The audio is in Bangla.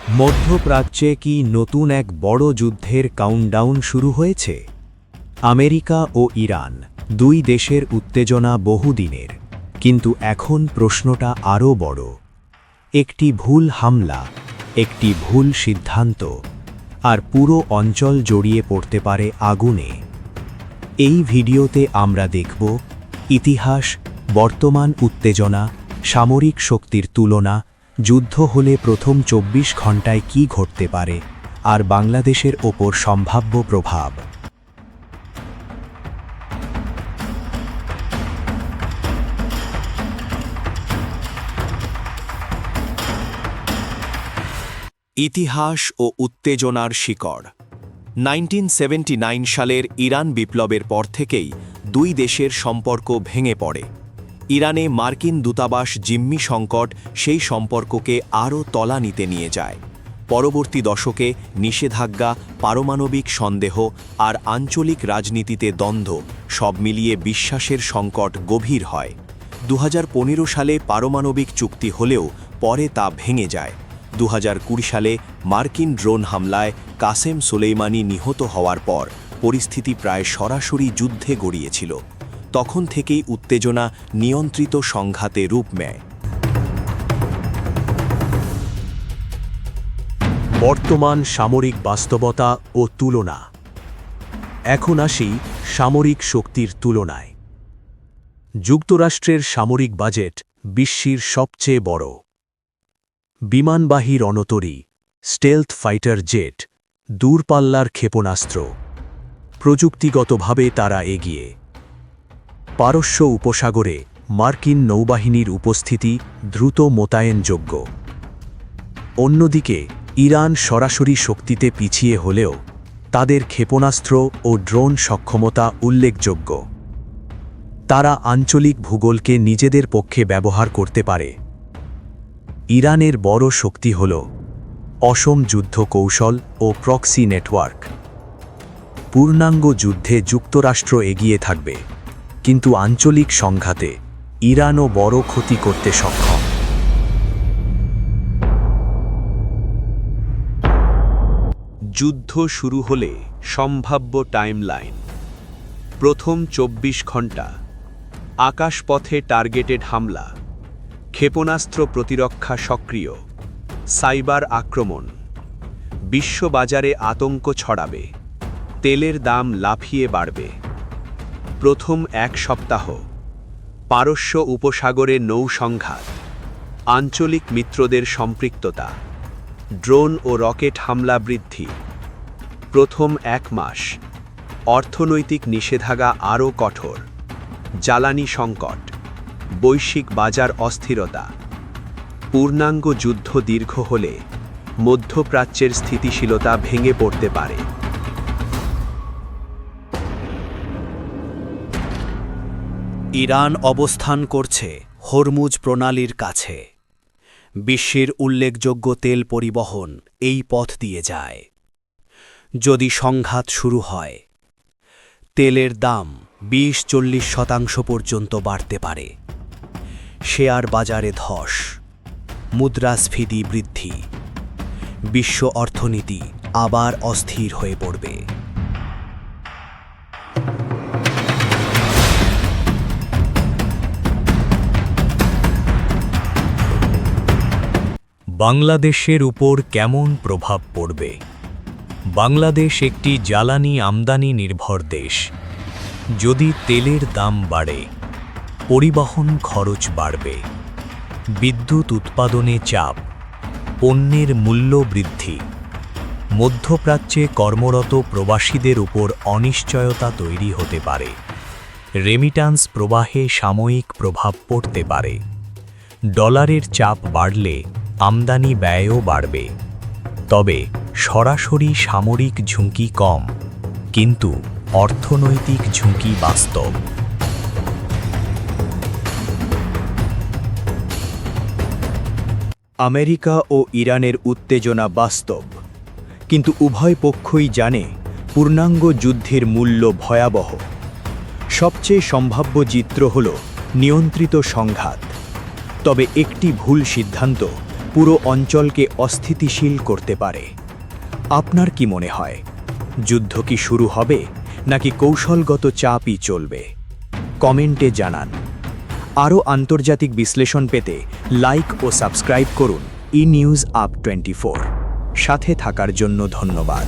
মধ্যপ্রাচ্যে কি নতুন এক বড় যুদ্ধের কাউন্টডাউন শুরু হয়েছে? আমেরিকা ও ইরান দুই দেশের উত্তেজনা বহুদিনের, কিন্তু এখন প্রশ্নটা আরও বড়। একটি ভুল হামলা, একটি ভুল সিদ্ধান্ত, আর পুরো অঞ্চল জড়িয়ে পড়তে পারে আগুনে। এই ভিডিওতে আমরা দেখব ইতিহাস, বর্তমান উত্তেজনা, সামরিক শক্তির তুলনা, যুদ্ধ হলে প্রথম ২৪ ঘণ্টায় কী ঘটতে পারে, আর বাংলাদেশের ওপর সম্ভাব্য প্রভাব। ইতিহাস ও উত্তেজনার শিকড়। 1979 সালের ইরান বিপ্লবের পর থেকেই দুই দেশের সম্পর্ক ভেঙে পড়ে। ইরানে মার্কিন দূতাবাস জিম্মি সংকট সেই সম্পর্ককে আরও তলানিতে নিয়ে যায়। পরবর্তী দশকে নিষেধাজ্ঞা, পারমাণবিক সন্দেহ আর আঞ্চলিক রাজনীতিতে দ্বন্দ্ব সব মিলিয়ে বিশ্বাসের সংকট গভীর হয়। 2015 সালে পারমাণবিক চুক্তি হলেও পরে তা ভেঙে যায়। 2020 সালে মার্কিন ড্রোন হামলায় কাসেম সোলেইমানি নিহত হওয়ার পর পরিস্থিতি প্রায় সরাসরি যুদ্ধে গড়িয়েছিল। তখন থেকেই উত্তেজনা নিয়ন্ত্রিত সংঘাতে রূপ নেয়। বর্তমান সামরিক বাস্তবতা ও তুলনা। এখন আসি সামরিক শক্তির তুলনায়। যুক্তরাষ্ট্রের সামরিক বাজেট বিশ্বের সবচেয়ে বড়। বিমানবাহী রণতরী, স্টেলথ ফাইটার জেট, দূরপাল্লার ক্ষেপণাস্ত্র, প্রযুক্তিগতভাবে তারা এগিয়ে। পারস্য উপসাগরে মার্কিন নৌবাহিনীর উপস্থিতি দ্রুত মোতায়েনযোগ্য। অন্যদিকে ইরান সরাসরি শক্তিতে পিছিয়ে হলেও তাদের ক্ষেপণাস্ত্র ও ড্রোন সক্ষমতা উল্লেখযোগ্য। তারা আঞ্চলিক ভূগোলকে নিজেদের পক্ষে ব্যবহার করতে পারে। ইরানের বড় শক্তি হল অসম যুদ্ধ কৌশল ও প্রক্সি নেটওয়ার্ক। পূর্ণাঙ্গ যুদ্ধে যুক্তরাষ্ট্র এগিয়ে থাকবে, কিন্তু আঞ্চলিক সংঘাতে ইরানও বড় ক্ষতি করতে সক্ষম। যুদ্ধ শুরু হলে সম্ভাব্য টাইমলাইন। প্রথম ২৪ ঘণ্টা আকাশপথে টার্গেটেড হামলা, ক্ষেপণাস্ত্র প্রতিরক্ষা সক্রিয়, সাইবার আক্রমণ। বিশ্ববাজারে আতঙ্ক ছড়াবে, তেলের দাম লাফিয়ে বাড়বে। প্রথম এক সপ্তাহ পারস্য উপসাগরে নৌ সংঘাত, আঞ্চলিক মিত্রদের সম্পৃক্ততা, ড্রোন ও রকেট হামলা বৃদ্ধি। প্রথম এক মাস অর্থনৈতিক নিষেধাজ্ঞা আরও কঠোর, জ্বালানি সংকট, বৈশ্বিক বাজার অস্থিরতা। পূর্ণাঙ্গ যুদ্ধ দীর্ঘ হলে মধ্যপ্রাচ্যের স্থিতিশীলতা ভেঙে পড়তে পারে। ইরান অবস্থান করছে হরমুজ প্রণালীর কাছে। বিশ্বের উল্লেখযোগ্য তেল পরিবহন এই পথ দিয়ে যায়। যদি সংঘাত শুরু হয়, তেলের দাম ২০-৪০% পর্যন্ত বাড়তে পারে। শেয়ার বাজারে ধস, মুদ্রাস্ফীতি বৃদ্ধি, বিশ্ব অর্থনীতি আবার অস্থির হয়ে পড়বে। বাংলাদেশের উপর কেমন প্রভাব পড়বে? বাংলাদেশ একটি জ্বালানি আমদানি নির্ভর দেশ। যদি তেলের দাম বাড়ে, পরিবহন খরচ বাড়বে, বিদ্যুৎ উৎপাদনে চাপ, পণ্যের মূল্য বৃদ্ধি। মধ্যপ্রাচ্যে কর্মরত প্রবাসীদের উপর অনিশ্চয়তা তৈরি হতে পারে। রেমিটান্স প্রবাহে সাময়িক প্রভাব পড়তে পারে। ডলারের চাপ বাড়লে আমদানি ব্যয়ও বাড়বে। তবে সরাসরি সামরিক ঝুঁকি কম, কিন্তু অর্থনৈতিক ঝুঁকি বাস্তব। আমেরিকা ও ইরানের উত্তেজনা বাস্তব, কিন্তু উভয় পক্ষই জানে পূর্ণাঙ্গ যুদ্ধের মূল্য ভয়াবহ। সবচেয়ে সম্ভাব্য চিত্র হল নিয়ন্ত্রিত সংঘাত। তবে একটি ভুল সিদ্ধান্ত পুরো অঞ্চলকে অস্থিতিশীল করতে পারে। আপনার কি মনে হয়, যুদ্ধ কি শুরু হবে নাকি কৌশলগত চাপই চলবে? কমেন্টে জানান। আরও আন্তর্জাতিক বিশ্লেষণ পেতে লাইক ও সাবস্ক্রাইব করুন নিউজ আপ 24। সাথে থাকার জন্য ধন্যবাদ।